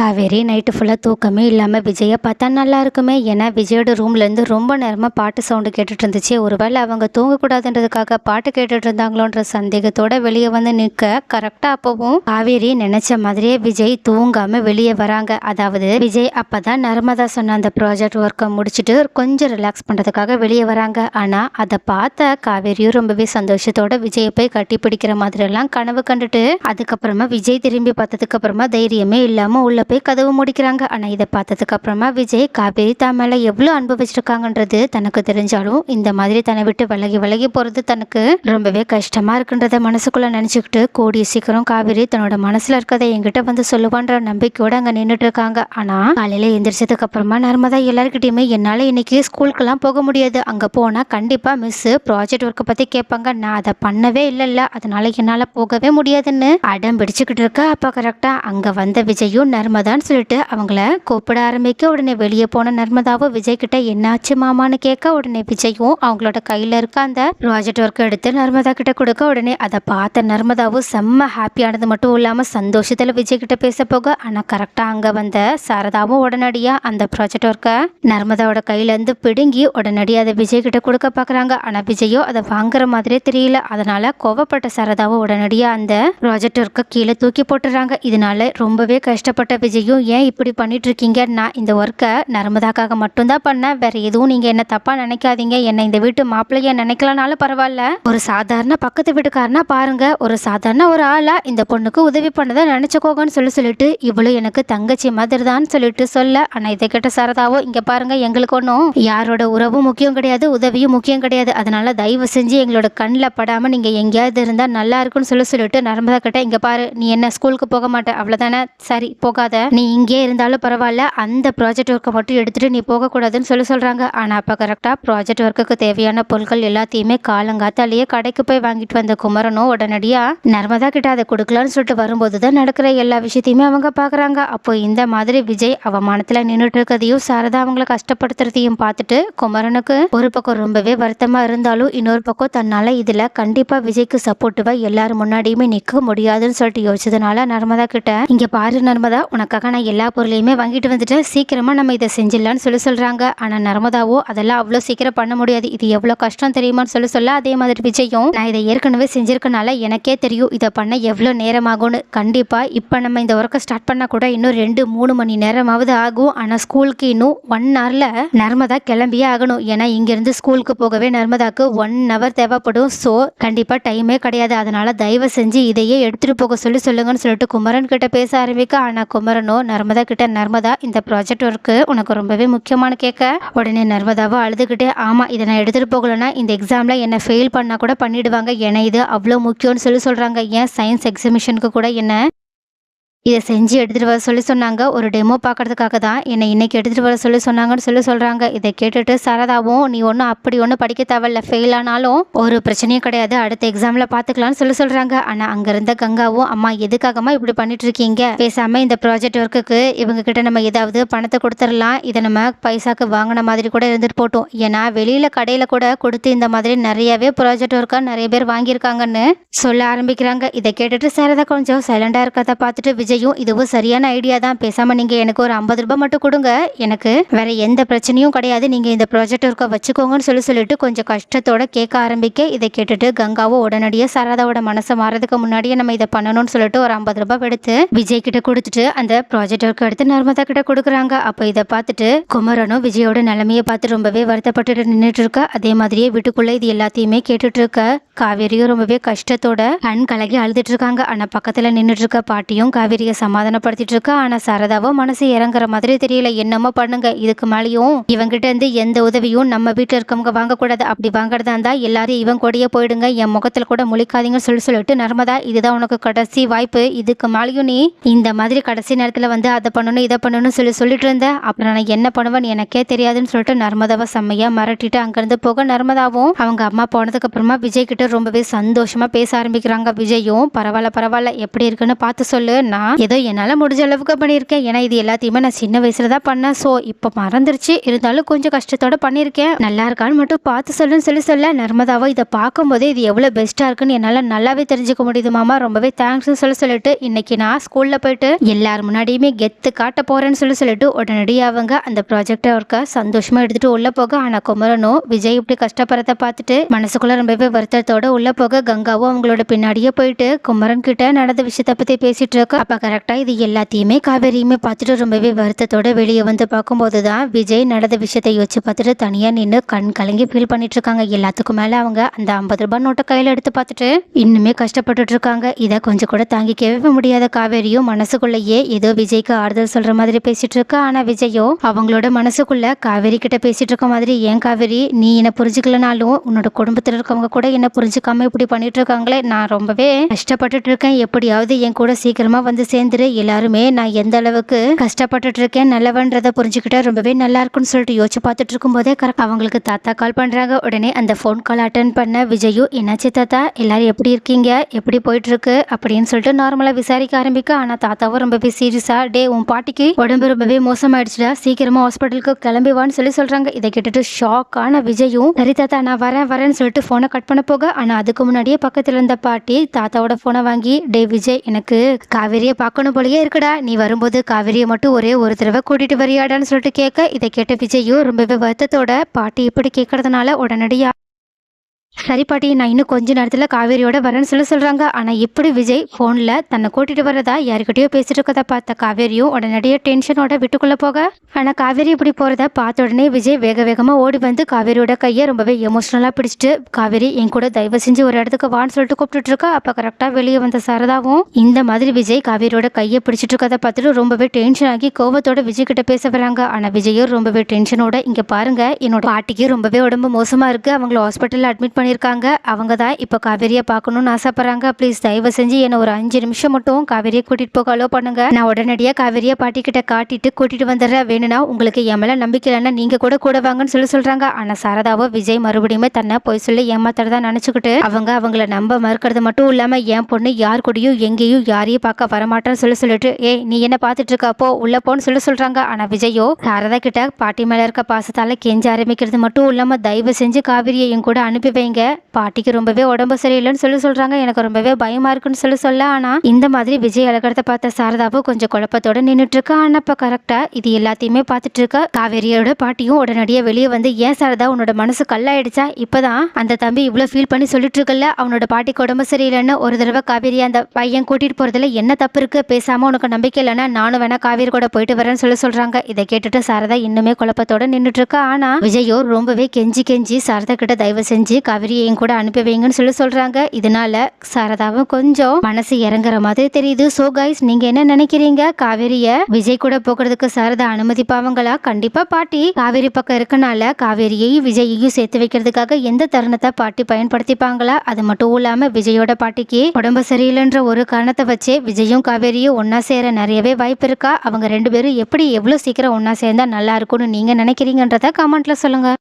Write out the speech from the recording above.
Kaveri night ஃபுல்லாக தூக்கமே இல்லாமல் விஜயை பார்த்தா நல்லா இருக்குமே. ஏன்னா விஜயோட ரூம்லேருந்து ரொம்ப நேரமாக பாட்டு சவுண்டு கேட்டுட்டு இருந்துச்சு. ஒருவேளை அவங்க தூங்கக்கூடாதுன்றதுக்காக பாட்டு கேட்டுட்டு இருந்தாங்களோன்ற சந்தேகத்தோட வெளியே வந்து நிற்க கரெக்டாக அப்பவும் காவேரி நினைச்ச மாதிரியே விஜய் தூங்காமல் வெளியே வராங்க. அதாவது விஜய் அப்பதான் நர்மதா சொன்ன அந்த ப்ராஜெக்ட் ஒர்க்கை முடிச்சுட்டு கொஞ்சம் ரிலாக்ஸ் பண்ணுறதுக்காக வெளியே வராங்க. ஆனால் அதை பார்த்த காவேரியும் ரொம்பவே சந்தோஷத்தோட விஜயை போய் கட்டி பிடிக்கிற மாதிரியெல்லாம் கனவு கண்டுட்டு அதுக்கப்புறமா விஜய் திரும்பி பார்த்ததுக்கு அப்புறமா தைரியமே இல்லாமல் உள்ள போய் கதவு முடிக்கிறாங்க. ஆனால் இதை பார்த்ததுக்கு அப்புறமா விஜய் காவேரி தான் மேலே எவ்வளோ அன்பு வச்சிருக்காங்கன்றது தனக்கு தெரிஞ்சாலும் இந்த மாதிரி தன்னை விட்டு விலகி விலகி போகிறது தனக்கு ரொம்பவே கஷ்டமா இருக்குன்றத மனசுக்குள்ள நினச்சிக்கிட்டு கூடிய சீக்கிரம் காவேரி தன்னோட மனசுல இருக்கதை என்கிட்ட வந்து சொல்லுவான்ற நம்பிக்கையோட அங்கே நின்றுட்டு இருக்காங்க. ஆனால் காலையில் எந்திரிச்சதுக்கு அப்புறமா நர்மதா எல்லாருக்கிட்டையுமே என்னால் இன்னைக்கு ஸ்கூலுக்கெல்லாம் போக முடியாது, அங்கே போனால் கண்டிப்பாக மிஸ் ப்ராஜெக்ட் ஒர்க்கை பற்றி கேட்பாங்க, நான் அதை பண்ணவே இல்லைல்ல, அதனால என்னால் போகவே முடியாதுன்னு அடம் பிடிச்சிக்கிட்டு இருக்க. அப்போ கரெக்டாக அங்கே வந்த விஜயும் நர்மதான்னு சொல்லிட்டு அவங்கள கூப்பிட ஆரம்பிக்க உடனே வெளியே போன நர்மதாவும் விஜய் கிட்ட என்னாச்சு மாமான்னு கேட்க உடனே விஜயும் அவங்களோட கையில் இருக்க அந்த ப்ராஜெக்ட் ஒர்க் எடுத்து நர்மதா கிட்ட கொடுக்க உடனே அதை பார்த்த நர்மதாவும் செம்ம ஹாப்பியானது மட்டும் இல்லாமல் சந்தோஷத்தில் விஜய் கிட்ட பேச போக. ஆனால் கரெக்டாக அங்கே வந்த சாரதாவும் உடனடியாக அந்த ப்ராஜெக்ட் ஒர்க்கை நர்மதாவோட கையிலேருந்து பிடுங்கி உடனடியாக அதை விஜய் கிட்ட கொடுக்க பார்க்குறாங்க. ஆனால் விஜயோ அதை வாங்குற மாதிரியே தெரியல. அதனால கோவப்பட்ட சாரதாவும் உடனடியாக அந்த ப்ராஜெக்ட் ஒர்க்கை கீழே தூக்கி போட்டுறாங்க. இதனால ரொம்பவே கஷ்டப்பட்ட விஜயும் ஏன் இப்படி பண்ணிட்டு இருக்கீங்க, நான் இந்த ஒர்க்கை நர்மதாக்காக மட்டும்தான் பண்ணேன், வேற எதுவும் நீங்க என்ன தப்பா நினைக்காதீங்க, என்ன இந்த வீட்டு மாப்பிள்ளைய நினைக்கலனாலும் பரவாயில்ல, ஒரு சாதாரண பக்கத்து வீட்டுக்காரனா பாருங்க, ஒரு சாதாரண ஒரு ஆளா இந்த பொண்ணுக்கு உதவி பண்ணதை நினைச்சுக்கோங்கன்னு சொல்லிட்டு இவ்வளவு எனக்கு தங்கச்சி மாதிரி தான் சொல்லிட்டு சொல்ல. ஆனா இதை கேட்ட சாரதாவோ இங்க பாருங்க, எங்களுக்கு ஒன்றும் யாரோட உறவும் முக்கியம் கிடையாது, உதவியும் முக்கியம் கிடையாது, அதனால தயவு செஞ்சு எங்களோட கண்ணில் படாம நீங்க எங்கேயாவது இருந்தா நல்லா இருக்குன்னு சொல்லிட்டு நர்மதா கிட்ட இங்க பாரு, நீ என்ன ஸ்கூலுக்கு போக மாட்டே அவ்வளவுதானே, சரி போகாத, நீ இங்கே இருந்தாலும் பரவாயில்ல, அந்த ப்ராஜெக்ட் ஒர்க்கை மட்டும் எடுத்துட்டு நீ போகக்கூடாதுன்னு சொல்கிறாங்க. ஆனால் அப்போ கரெக்டாக ப்ராஜெக்ட் ஒர்க்குக்கு தேவையான பொருட்கள் எல்லாத்தையுமே காலங்காத்தாலேயே கடைக்கு போய் வாங்கிட்டு வந்த குமரனும் உடனடியாக நர்மதா கிட்ட அதை கொடுக்கலான்னு சொல்லிட்டு வரும்போது தான் நடக்கிற எல்லா விஷயத்தையுமே அவங்க பார்க்குறாங்க. அப்போ இந்த மாதிரி விஜய் அவமானத்தில் நின்றுட்டு இருக்கிறதையும் சாரதா அவங்கள கஷ்டப்படுத்துறதையும் பார்த்துட்டு குமரனுக்கு ஒரு பக்கம் ரொம்பவே வருத்தமாக இருந்தாலும் இன்னொரு பக்கம் தன்னால் இதில் கண்டிப்பாக விஜய்க்கு சப்போர்ட்டிவாக எல்லாரும் முன்னாடியுமே நிற்க முடியாதுன்னு சொல்லிட்டு யோசிச்சதுனால நர்மதா கிட்ட இங்கே பாரு நர்மதா, உனக்காக நான் எல்லா பொருளையுமே வாங்கிட்டு வந்துட்டு சீக்கிரமா நம்ம இதை செஞ்சிடலான்னு சொல்கிறாங்க. ஆனால் நர்மதாவோ அதெல்லாம் அவ்வளோ சீக்கிரம் பண்ண முடியாது, இது எவ்வளோ கஷ்டம் தெரியுமான்னு சொல்ல அதே மாதிரி விஜயும் நான் இதை ஏற்கனவே செஞ்சிருக்கனால எனக்கே தெரியும் இதை பண்ண எவ்வளோ நேரம் ஆகும்னு, கண்டிப்பாக இப்போ நம்ம இந்த ஒர்க்கை ஸ்டார்ட் பண்ணால் கூட இன்னும் 2-3 மணி நேரமாவது ஆகும். ஆனால் ஸ்கூலுக்கு இன்னும் 1 ஹவரில் நர்மதா கிளம்பியே ஆகணும். ஏன்னா இங்கேருந்து ஸ்கூலுக்கு போகவே நர்மதாக்கு 1 ஹவர் தேவைப்படும். ஸோ கண்டிப்பாக டைமே கிடையாது, அதனால தயவு செஞ்சு இதையே எடுத்துகிட்டு போக சொல்லுங்கன்னு சொல்லிட்டு குமரன் கிட்ட பேச ஆரம்பிக்க. ஆனால் குமரனோ நர்மதா கிட்ட, நர்மதா இந்த ப்ராஜெக்ட் ஒர்க்கு உனக்கு ரொம்பவே முக்கியமான கேட்க உடனே நர்மதாவை அழுதுகிட்டே, ஆமாம் இதை நான் எடுத்துகிட்டு போகலன்னா இந்த எக்ஸாமில் என்னை ஃபெயில் பண்ணால் கூட பண்ணிடுவாங்க, ஏன்னா இது அவ்வளோ முக்கியம்னு சொல்கிறாங்க. ஏன் சயின்ஸ் எக்ஸிபிஷனுக்கு கூட என்ன இதை செஞ்சு எடுத்துகிட்டு வர சொன்னாங்க, ஒரு டெமோ பார்க்கறதுக்காக தான் என்னை இன்னைக்கு எடுத்துகிட்டு வர சொன்னாங்கன்னு சொல்கிறாங்க. இதை கேட்டுட்டு சாரதாவும் நீ ஒன்றும் அப்படி ஒன்றும் படிக்க தேவையில்ல, ஃபெயில் ஆனாலும் ஒரு பிரச்சனையும் கிடையாது, அடுத்த எக்ஸாமில் பார்த்துக்கலாம்னு சொல்கிறாங்க. ஆனால் அங்கே இருந்த கங்காவும், அம்மா எதுக்காகமா இப்படி பண்ணிட்டு இருக்கீங்க, பேசாமல் இந்த ப்ராஜெக்ட் ஒர்க்குக்கு இவங்க கிட்ட நம்ம ஏதாவது பணத்தை கொடுத்துடலாம், இதை நம்ம பைசாக்கு வாங்கின மாதிரி கூட இருந்துட்டு போட்டோம், ஏன்னா வெளியில் கடையில் கூட கொடுத்து இந்த மாதிரி நிறையவே ப்ராஜெக்ட் ஒர்க்காக நிறைய பேர் வாங்கியிருக்காங்கன்னு சொல்ல ஆரம்பிக்கிறாங்க. இதை கேட்டுட்டு சாரதா கொஞ்சம் சைலண்டாக இருக்கிறத பார்த்துட்டு விஜயும் இதுவும் சரியான ஐடியா தான், பேசாம நீங்க எனக்கு ஒரு 50 ரூபாய் மட்டும் கொடுங்க, எனக்கு வேற எந்த பிரச்சனையும் கிடையாது, நீங்க இந்த ப்ராஜெக்ட் ஒர்க்கை வச்சுக்கோங்கன்னு சொல்லிட்டு கொஞ்சம் கஷ்டத்தோட கேட்க ஆரம்பிக்க. இதை கேட்டுட்டு கங்காவோ உடனடியாக சாரதாவோட மனசை மாறதுக்கு முன்னாடியே நம்ம இதை பண்ணணும்னு சொல்லிட்டு ஒரு 50 ரூபாய் எடுத்து விஜய் கிட்ட கொடுத்துட்டு அந்த ப்ராஜெக்ட் ஒர்க் எடுத்து நர்மதா கிட்ட கொடுக்குறாங்க. அப்போ இதை பார்த்துட்டு குமரனும் விஜயோட நிலைமையை பார்த்து ரொம்பவே வருத்தப்பட்டு நின்றுட்டு இருக்க. அதே மாதிரியே வீட்டுக்குள்ள இது எல்லாத்தையுமே கேட்டுட்டு இருக்க காவேரியும் ரொம்பவே கஷ்டத்தோட கண் கலகி அழுதுட்டு இருக்காங்க. ஆனா பக்கத்துல நின்றுட்டு இருக்க பாட்டியும் காவேரியை சமாதானப்படுத்திட்டு இருக்கா. ஆனா சாரதாவோ மனசு இறங்குற மாதிரி தெரியல, என்னமோ பண்ணுங்க, இதுக்கு மேலேயும் இவங்கிட்ட இருந்து எந்த உதவியும் நம்ம வீட்டுல இருக்கவங்க வாங்கக்கூடாது, அப்படி வாங்குறதா இருந்தா எல்லாரும் இவன் கூடயே போயிடுங்க, என் முகத்துல கூட முழிக்காதீங்கன்னு சொல்லிட்டு நர்மதா இதுதான் உனக்கு கடைசி வாய்ப்பு, இதுக்கு மேலேயும் நீ இந்த மாதிரி கடைசி நேரத்துல வந்து அதை பண்ணணும் இதை பண்ணணும்னு சொல்லிட்டு இருந்த அப்புறம் நான் என்ன பண்ணுவேன்னு எனக்கே தெரியாதுன்னு சொல்லிட்டு நர்மதாவை செம்மையா மிரட்டிட்டு அங்கிருந்து போக நர்மதாவும் அவங்க அம்மா போனதுக்கு அப்புறமா விஜய் கிட்ட ரொம்பவே சந்தோஷமா பேச ஆரம்பிக்கிறாங்க. விஜயும் பரவாயில்ல எப்படி இருக்குன்னு பார்த்து சொல்லு, நான் நான் ஏதோ என்னால முடிஞ்ச அளவுக்கு பண்ணியிருக்கேன். ஏன்னா இது எல்லாத்தையுமே நான் சின்ன வயசுல தான் பண்ணேன். ஸோ இப்போ மறந்துருச்சு. இருந்தாலும் கொஞ்சம் கஷ்டத்தோட பண்ணியிருக்கேன். நல்லா இருக்கான்னு மட்டும் பார்த்து சொல்லுன்னு சொல்ல நர்மதாவோ இதை பார்க்கும்போதே இது எவ்வளோ பெஸ்ட்டாக இருக்குன்னு என்னால் நல்லாவே தெரிஞ்சுக்க முடியுது மாமா. ரொம்பவே தேங்க்ஸ்னு சொல்லிட்டு இன்னைக்கு நான் ஸ்கூலில் போயிட்டு எல்லார் முன்னாடியுமே கெத்து காட்ட போறேன்னு சொல்லிட்டு உடனடியாக அவங்க அந்த ப்ராஜெக்ட் ஒர்க்கை சந்தோஷமா எடுத்துட்டு உள்ள போக, ஆனால் குமரனும் விஜய் இப்படி கஷ்டப்படுறத பார்த்துட்டு மனசுக்குள்ள ரொம்பவே வருத்தத்தோட உள்ள போக, கங்காவும் அவங்களோட பின்னாடியே போயிட்டு குமரன் கிட்ட நடந்த விஷயத்த பத்தி பேசிட்டு இருக்க. அப்ப கரெக்டா இது எல்லாத்தையுமே காவேரியுமே பார்த்துட்டு ரொம்பவே வருத்தத்தோட வெளியே வந்து பார்க்கும்போது தான் விஜய் நடந்த விஷயத்தை யோசிச்சு பார்த்துட்டு தனியா நின்று கண் கலங்கி ஃபீல் பண்ணிட்டு இருக்காங்க. எல்லாத்துக்கும் மேல அவங்க அந்த 50 ரூபாய் நோட்டை கையில எடுத்து பார்த்துட்டு இன்னுமே கஷ்டப்பட்டுட்டு இருக்காங்க. இதை கொஞ்சம் கூட தாங்கிக்கவே முடியாத காவேரியும் மனசுக்குள்ளேயே ஏதோ விஜய்க்கு ஆறுதல் சொல்ற மாதிரி பேசிட்டு இருக்கா. ஆனா விஜயோ அவங்களோட மனசுக்குள்ள காவேரி கிட்ட பேசிட்டு இருக்க மாதிரி, ஏன் காவேரி நீ என்ன புரிஞ்சுக்கலனாலும் உன்னோட குடும்பத்தில் இருக்கவங்க கூட என்ன புரிஞ்சுக்காம இப்படி பண்ணிட்டு இருக்காங்களே, நான் ரொம்பவே கஷ்டப்பட்டுட்டு இருக்கேன். எப்படியாவது என் கூட சீக்கிரமா வந்து சேர்ந்துரு. எல்லாருமே நான் எந்த அளவுக்கு கஷ்டப்பட்டுட்டு இருக்கேன் நல்லவன்றதை புரிஞ்சுக்கிட்டா ரொம்பவே நல்லா இருக்குன்னு சொல்லிட்டு யோசிச்சு பார்த்துட்டு இருக்கும் போதே கரெக்ட் அவங்களுக்கு தாத்தா கால் பண்றாங்க. உடனே அந்த ஃபோன் கால் அட்டன் பண்ண விஜயும், என்னாச்சு தாத்தா, எல்லாரும் எப்படி இருக்கீங்க, எப்படி போயிட்டு இருக்கு அப்படின்னு சொல்லிட்டு நார்மலா விசாரிக்க ஆரம்பிக்க. ஆனா தாத்தாவும் ரொம்பவே சீரியஸா, டே உன் பாட்டிக்கு உடம்பு ரொம்பவே மோசமாயிடுச்சுடா, சீக்கிரமா ஹாஸ்பிட்டலுக்கு கிளம்பிவான்னு சொல்றாங்க. இதை கேட்டுட்டு ஷாக் ஆன விஜயும், சரி தாத்தா நான் வரேன்னு சொல்லிட்டு போனை கட் பண்ண போக, ஆனா அதுக்கு முன்னாடியே பக்கத்துல இருந்த பாட்டி தாத்தாவோட போனை வாங்கி, டே விஜய் எனக்கு காவேரியை பார்க்கணும் போலயே இருக்குடா, நீ வரும்போது காவேரியை மட்டும் ஒரே ஒரு தடவை கூட்டிட்டு வரியாடான்னு சொல்லிட்டு கேட்க, இதை கேட்ட விஜயும் ரொம்பவே வருத்தத்தோட பாட்டி இப்படி கேட்கறதுனால உடனடியா சரி பாட்டி நான் இன்னும் கொஞ்ச நேரத்தில் காவேரியோட வரேன்னு சொல்கிறாங்க. ஆனால் இப்படி விஜய் ஃபோனில் தன்னை கூட்டிகிட்டு வரதா யாருக்கிட்டையோ பேசிட்டு இருக்கதை பார்த்த காவேரியும் உடனடியாக டென்ஷனோட விட்டுக்குள்ளே போக, ஆனால் காவேரி இப்படி போகிறத பார்த்த உடனே விஜய் வேகமாக ஓடி வந்து காவேரியோட கையை ரொம்பவே எமோஷ்னலாக பிடிச்சிட்டு, காவேரி என் கூட தயவு செஞ்சு ஒரு இடத்துக்கு வான்னு சொல்லிட்டு கூப்பிட்டு இருக்கா. அப்போ கரெக்டாக வெளியே வந்த சரதாவும் இந்த மாதிரி விஜய் காவேரியோட கையை பிடிச்சிட்டு இருக்கதை பார்த்துட்டு ரொம்பவே டென்ஷன் ஆகி கோவத்தோட விஜய் கிட்ட பேச வராங்க. ஆனால் விஜயும் ரொம்பவே டென்ஷனோட, இங்கே பாருங்க என்னோட பாட்டிக்கு ரொம்பவே உடம்பு மோசமாக இருக்குது, அவங்கள ஹாஸ்பிட்டலில் அட்மிட் பண்ணியிருக்காங்க, அவங்க தான் இப்போ காவேரியை பார்க்கணும்னு ஆசைப்படுறாங்க, ப்ளீஸ் தயவு செஞ்சு என்னை ஒரு 5 நிமிஷம் மட்டும் காவேரியை கூட்டிகிட்டு போக அலோ பண்ணுங்க, நான் உடனடியாக காவேரியை பாட்டிக்கிட்ட காட்டிட்டு கூட்டிகிட்டு வந்துடுறேன், வேணும்னா உங்களுக்கு என் மேலே நம்பிக்கை இல்லைன்னா நீங்கள் கூட வாங்கன்னு சொல்கிறாங்க. ஆனால் சாரதாவோ விஜய் மறுபடியுமே தன்னை போய் சொல்லி ஏமாத்துறதா நினச்சிக்கிட்டு அவங்கள நம்ப மறுக்கிறது மட்டும் இல்லாமல் என் பொண்ணு யார் கூடயும் எங்கேயும் யாரையும் பார்க்க வரமாட்டேன்னு சொல்லிட்டு, ஏய் நீ என்ன பார்த்துட்டு இருக்கப்போ உள்ள போன்னு சொல்கிறாங்க. ஆனால் விஜயோ சாரதா கிட்ட பாட்டி மேலே இருக்க பாசத்தால் கெஞ்ச ஆரம்பிக்கிறது மட்டும் இல்லாமல் தயவு செஞ்சு காவேரியை என் கூட அனுப்பி வைங்க, பாட்டிக்கு ரொம்பவே உடம்பு சரியில்லைன்னு சொல்றாங்க, எனக்கு ரொம்பவே பயமா இருக்குன்னு சொல்ல. ஆனா இந்த மாதிரி விஜய் அழகத்தை பார்த்த சாரதாவும் கொஞ்சம் குழப்பத்தோட நின்றுட்டு இருக்கா. ஆனா இப்ப கரெக்டா இது எல்லாத்தையுமே பார்த்துட்டு இருக்க காவேரியோட பாட்டியும் உடனடியே வெளியே வந்து, ஏன் சாரதா உன்னோட மனசு கல்லாயிடுச்சா, இப்பதான் அந்த தம்பி இவ்வளவு ஃபீல் பண்ணி சொல்லிட்டு இருக்கல, அவனோட பாட்டிக்கு உடம்பு சரியில்லைன்னு ஒரு தடவை காவேரி அந்த பையன் கூட்டிட்டு போறதுல என்ன தப்பு இருக்கு, பேசாம உனக்கு நம்பிக்கை இல்லைன்னா நானும் வேணா காவேரி கூட போயிட்டு வரேன்னு சொல்றாங்க. இதை கேட்டுட்டு சாரதா இன்னுமே குழப்பத்தோட நின்றுட்டு இருக்கா. ஆனா விஜயோ ரொம்பவே கெஞ்சி சாரதா கிட்ட தயவு செஞ்சு காவேரியை என் கூட அனுப்பி வைங்கன்னு சொல்றாங்க. இதனால சாரதாவும் கொஞ்சம் மனசு இறங்குற மாதிரி தெரியுது. சோ கைஸ் நீங்க என்ன நினைக்கிறீங்க, காவேரிய விஜய் கூட போகிறதுக்கு சாரதா அனுமதிப்பாவங்களா? கண்டிப்பா பாட்டி காவேரி பக்கம் இருக்கனால காவேரியையும் விஜயையும் சேர்த்து வைக்கிறதுக்காக எந்த தருணத்தை பாட்டி பயன்படுத்திப்பாங்களா? அது மட்டும் இல்லாம விஜயோட பாட்டிக்கு உடம்பு சரியில்லைன்ற ஒரு காரணத்தை வச்சு விஜயும் காவேரியும் ஒன்னா சேர நிறையவே வாய்ப்பு இருக்கா? அவங்க 2 பேரும் எப்படி எவ்வளவு சீக்கிரம் ஒன்னா சேர்ந்தா நல்லா இருக்கும்னு நீங்க நினைக்கிறீங்கன்றத கமெண்ட்ல சொல்லுங்க.